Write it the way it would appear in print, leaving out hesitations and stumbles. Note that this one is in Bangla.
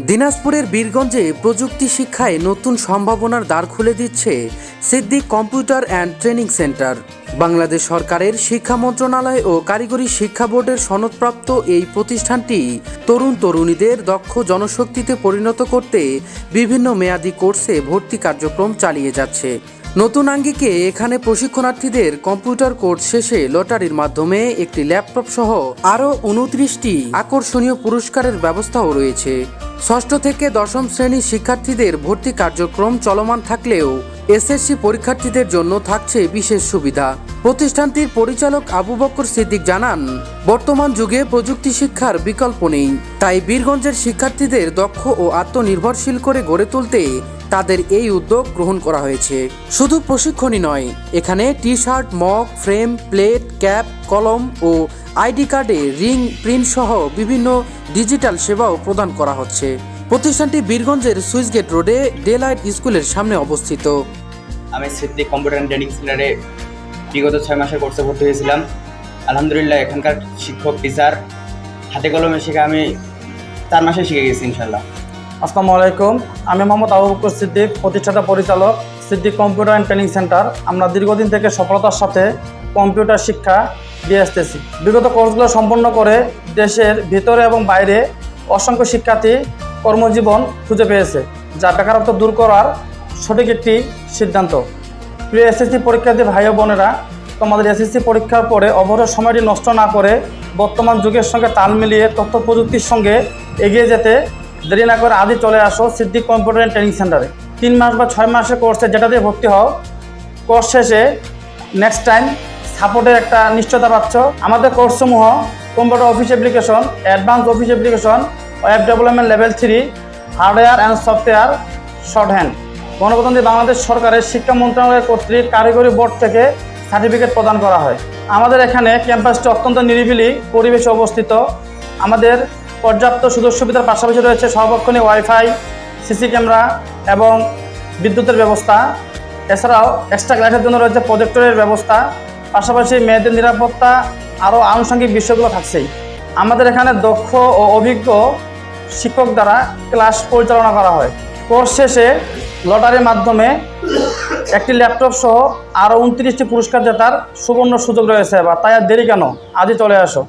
দিনাজপুরের বীরগঞ্জে প্রযুক্তি শিক্ষায় নতুন সম্ভাবনার দ্বার খুলে দিচ্ছে Siddique computer and training centre. Bangladesh সরকারের শিক্ষা মন্ত্রণালয় ও কারিগরি শিক্ষা বোর্ডের সনদপ্রাপ্ত এই প্রতিষ্ঠানটি তরুণ তরুণীদের দক্ষ জনশক্তিতে পরিণত করতে বিভিন্ন মেয়াদী কোর্সে ভর্তি কার্যক্রম চালিয়ে যাচ্ছে। নতুন আঙ্গিকে এখানে প্রশিক্ষণার্থীদের কম্পিউটার কোর্স শেষে লটারির মাধ্যমে একটি ল্যাপটপ সহ আরও 29টি আকর্ষণীয় পুরস্কারের ব্যবস্থাও রয়েছে। ষষ্ঠ থেকে দশম শ্রেণীর শিক্ষার্থীদের ভর্তি কার্যক্রম চলমান থাকলেও এসএসসি পরীক্ষার্থীদের জন্য থাকছে বিশেষ সুবিধা। প্রতিষ্ঠানটির পরিচালক আবু বকর সিদ্দিক জানান, বর্তমান যুগে প্রযুক্তি শিক্ষার বিকল্প নেই, তাই বীরগঞ্জের শিক্ষার্থীদের দক্ষ ও আত্মনির্ভরশীল করে গড়ে তুলতে তাদের এই উদ্যোগ গ্রহণ করা হয়েছে। শুধু প্রশিক্ষণই নয়, এখানে T shirt, mug, frame, plate, cap, কলম ও আইডি কার্ডে রিং প্রিন্ট সহ বিভিন্ন ডিজিটাল সেবাও প্রদান করা হচ্ছে। প্রতিষ্ঠানটি বীরগঞ্জের সুইচগেট রোডে ডেলাইট স্কুলের সামনে অবস্থিত। আমি সিদ্দিক কম্পিউটার অ্যান্ড ট্রেনিং সেন্টারে বিগত 6 মাসের কোর্সে ভর্তি হয়েছিলাম। আলহামদুলিল্লাহ এখানকার শিক্ষক টিচার হাতে কলমে শিখে আমি 4 মাসে শিখে গেছি ইনশাল্লাহ। আসসালামু আলাইকুম, আমি মোহাম্মদ আবু বকর সিদ্দিক, প্রতিষ্ঠাতা পরিচালক Siddique computer and training centre. আমরা দীর্ঘদিন থেকে সফলতার সাথে কম্পিউটার শিক্ষা দিয়ে আসতেছি। বিগত কোর্সগুলো সম্পন্ন করে দেশের ভিতরে এবং বাইরে অসংখ্য শিক্ষার্থী কর্মজীবন খুঁজে পেয়েছে, যা বেকারত্ব দূর করার সঠিক একটি সিদ্ধান্ত। প্রিয় এসএসসি পরীক্ষার্থী ভাই ও বোনেরা, তোমাদের এসএসসি পরীক্ষার পরে অবসর সময়টি নষ্ট না করে বর্তমান যুগের সঙ্গে তাল মিলিয়ে তথ্য প্রযুক্তির সঙ্গে এগিয়ে যেতে দেরি না করে আজই চলে আসো সিদ্দিক কম্পিউটার অ্যান্ড ট্রেনিং সেন্টারে। 3 মাস বা 6 মাসের কোর্সে যেটা দিয়ে ভর্তি হও, কোর্স শেষে নেক্সট টাইম সাপোর্টের একটা নিশ্চয়তা পাচ্ছ। আমাদের কোর্সসমূহ computer office application, advance office application, web development level 3, hardware and software short hand. গণপ্রজাতন্ত্রী বাংলাদেশ সরকারের শিক্ষা মন্ত্রণালয় কর্তৃক কারিগরি বোর্ড থেকে সার্টিফিকেট প্রদান করা হয়। আমাদের এখানে ক্যাম্পাসটি অত্যন্ত নিরিবিলি পরিবেশে অবস্থিত। আমাদের পর্যাপ্ত সুযোগ সুবিধার পাশাপাশি রয়েছে সর্বক্ষণিক ওয়াইফাই, সিসি ক্যামেরা এবং বিদ্যুতের ব্যবস্থা। এছাড়াও এক্সট্রা ক্লাসের জন্য রয়েছে প্রজেক্টরের ব্যবস্থা। পাশাপাশি মেয়েদের নিরাপত্তা আরও আনুষঙ্গিক বিষয়গুলো থাকছেই। আমাদের এখানে দক্ষ ও অভিজ্ঞ শিক্ষক দ্বারা ক্লাস পরিচালনা করা হয়। কোর্স শেষে লটারির মাধ্যমে একটি ল্যাপটপ সহ আরও 29টি পুরস্কার জেতার সুবর্ণ সুযোগ রয়েছে। তাই আর দেরি কেন, আজই চলে আসো।